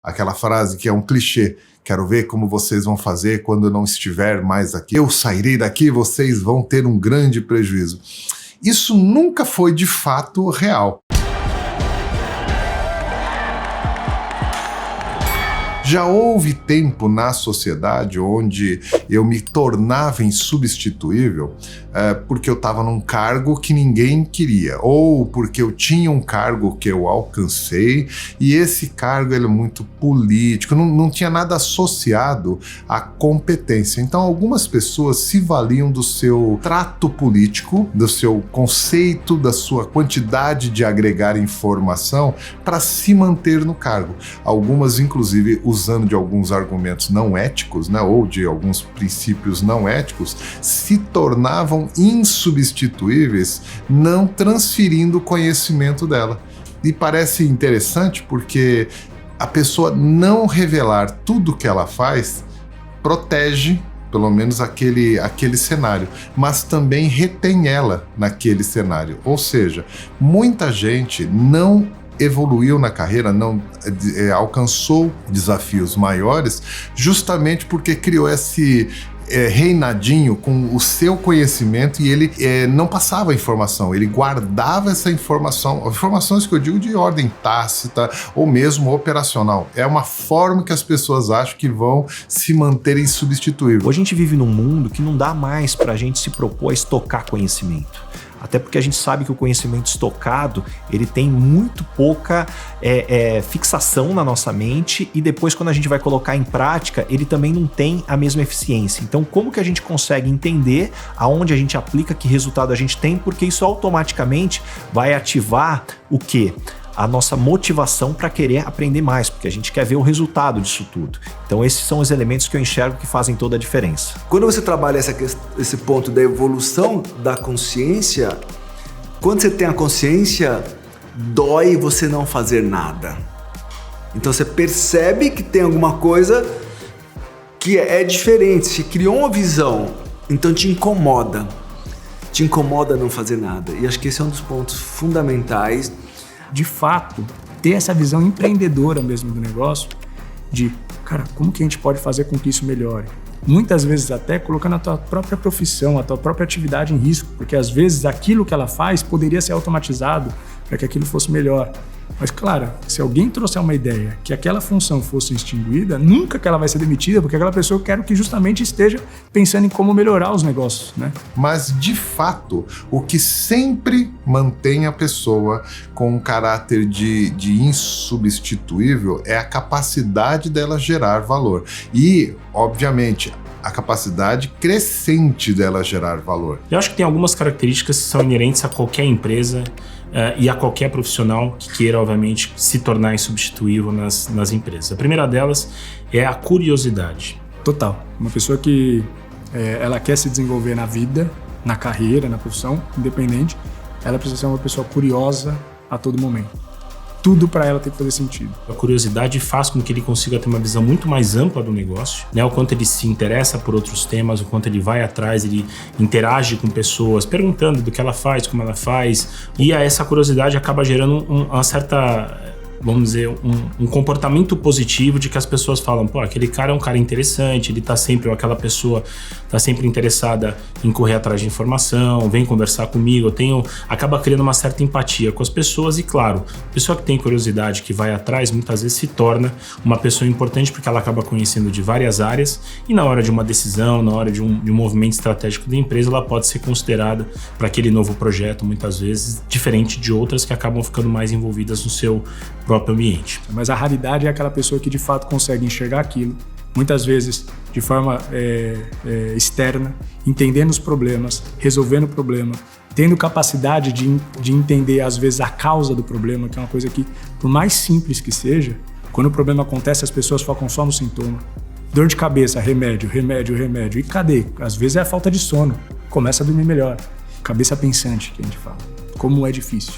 Aquela frase que é um clichê: quero ver como vocês vão fazer quando eu não estiver mais aqui. Eu sairei daqui e vocês vão ter um grande prejuízo. Isso nunca foi de fato real. Já houve tempo na sociedade onde eu me tornava insubstituível porque eu estava num cargo que ninguém queria, ou porque eu tinha um cargo que eu alcancei e esse cargo ele é muito político, não tinha nada associado à competência. Então algumas pessoas se valiam do seu trato político, do seu conceito, da sua quantidade de agregar informação para se manter no cargo. Algumas inclusive usando de alguns argumentos não éticos, né, ou de alguns princípios não éticos, se tornavam insubstituíveis, não transferindo o conhecimento dela. E parece interessante porque a pessoa não revelar tudo que ela faz protege pelo menos aquele cenário, mas também retém ela naquele cenário. Ou seja, muita gente não evoluiu na carreira, não alcançou desafios maiores, justamente porque criou esse reinadinho com o seu conhecimento e ele não passava a informação, ele guardava essa informação, informações que eu digo de ordem tácita ou mesmo operacional. É uma forma que as pessoas acham que vão se manter insubstituíveis. Hoje a gente vive num mundo que não dá mais pra gente se propor a estocar conhecimento. Até porque a gente sabe que o conhecimento estocado, ele tem muito pouca fixação na nossa mente e depois quando a gente vai colocar em prática, ele também não tem a mesma eficiência. Então como que a gente consegue entender aonde a gente aplica, que resultado a gente tem, porque isso automaticamente vai ativar o quê? A nossa motivação para querer aprender mais, porque a gente quer ver o resultado disso tudo. Então esses são os elementos que eu enxergo que fazem toda a diferença. Quando você trabalha esse ponto da evolução da consciência, quando você tem a consciência, dói você não fazer nada. Então você percebe que tem alguma coisa que é diferente, você criou uma visão, então te incomoda não fazer nada. E acho que esse é um dos pontos fundamentais. De fato, ter essa visão empreendedora mesmo do negócio, de, cara, como que a gente pode fazer com que isso melhore? Muitas vezes até colocando a tua própria profissão, a tua própria atividade em risco, porque às vezes aquilo que ela faz poderia ser automatizado para que aquilo fosse melhor. Mas claro, se alguém trouxer uma ideia que aquela função fosse extinguida, nunca que ela vai ser demitida, porque aquela pessoa quer que justamente esteja pensando em como melhorar os negócios, né? Mas, de fato, o que sempre mantém a pessoa com um caráter de insubstituível é a capacidade dela gerar valor. E, obviamente, a capacidade crescente dela gerar valor. Eu acho que tem algumas características que são inerentes a qualquer empresa e a qualquer profissional que queira, obviamente, se tornar insubstituível nas empresas. A primeira delas é a curiosidade. Total. Uma pessoa que ela quer se desenvolver na vida, na carreira, na profissão, independente, ela precisa ser uma pessoa curiosa a todo momento. Tudo para ela tem que fazer sentido. A curiosidade faz com que ele consiga ter uma visão muito mais ampla do negócio, né? O quanto ele se interessa por outros temas, o quanto ele vai atrás, ele interage com pessoas, perguntando do que ela faz, como ela faz. E essa curiosidade acaba gerando uma certa, vamos dizer, um comportamento positivo de que as pessoas falam, pô, aquele cara é um cara interessante, ele tá sempre, ou aquela pessoa tá sempre interessada em correr atrás de informação, vem conversar comigo, acaba criando uma certa empatia com as pessoas e, claro, a pessoa que tem curiosidade, que vai atrás, muitas vezes se torna uma pessoa importante porque ela acaba conhecendo de várias áreas e na hora de uma decisão, na hora de um movimento estratégico da empresa, ela pode ser considerada para aquele novo projeto, muitas vezes, diferente de outras que acabam ficando mais envolvidas no seu próprio ambiente. Mas a raridade é aquela pessoa que de fato consegue enxergar aquilo, muitas vezes de forma externa, entendendo os problemas, resolvendo o problema, tendo capacidade de entender às vezes a causa do problema, que é uma coisa que, por mais simples que seja, quando o problema acontece as pessoas focam só no sintoma. Dor de cabeça, remédio, remédio, remédio. E cadê? Às vezes é a falta de sono. Começa a dormir melhor. Cabeça pensante, que a gente fala. Como é difícil.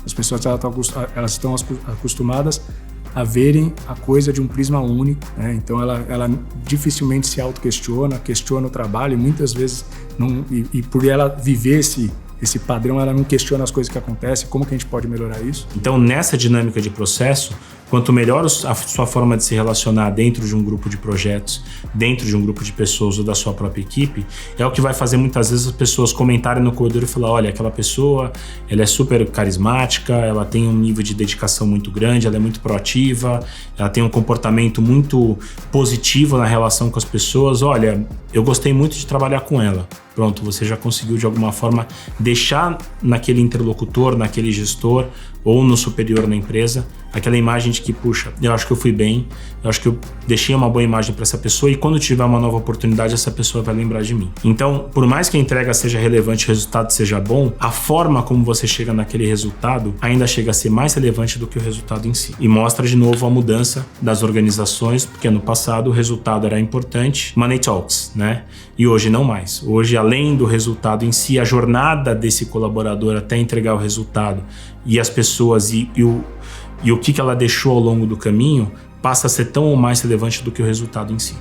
As pessoas elas estão acostumadas a verem a coisa de um prisma único, né? Então ela dificilmente se autoquestiona, questiona o trabalho e muitas vezes e por ela viver esse padrão, ela não questiona as coisas que acontecem, como que a gente pode melhorar isso? Então, nessa dinâmica de processo, Quanto melhor a sua forma de se relacionar dentro de um grupo de projetos, dentro de um grupo de pessoas ou da sua própria equipe, é o que vai fazer muitas vezes as pessoas comentarem no corredor e falar, olha, aquela pessoa, ela é super carismática, ela tem um nível de dedicação muito grande, ela é muito proativa, ela tem um comportamento muito positivo na relação com as pessoas, olha, eu gostei muito de trabalhar com ela. Pronto, você já conseguiu de alguma forma deixar naquele interlocutor, naquele gestor ou no superior na empresa, aquela imagem de que, puxa, eu acho que eu fui bem, eu acho que eu deixei uma boa imagem para essa pessoa e quando tiver uma nova oportunidade, essa pessoa vai lembrar de mim. Então, por mais que a entrega seja relevante, o resultado seja bom, a forma como você chega naquele resultado ainda chega a ser mais relevante do que o resultado em si. E mostra de novo a mudança das organizações, porque no passado o resultado era importante, money talks, né? E hoje não mais. Hoje, além do resultado em si, a jornada desse colaborador até entregar o resultado e as pessoas e o que ela deixou ao longo do caminho passa a ser tão ou mais relevante do que o resultado em si.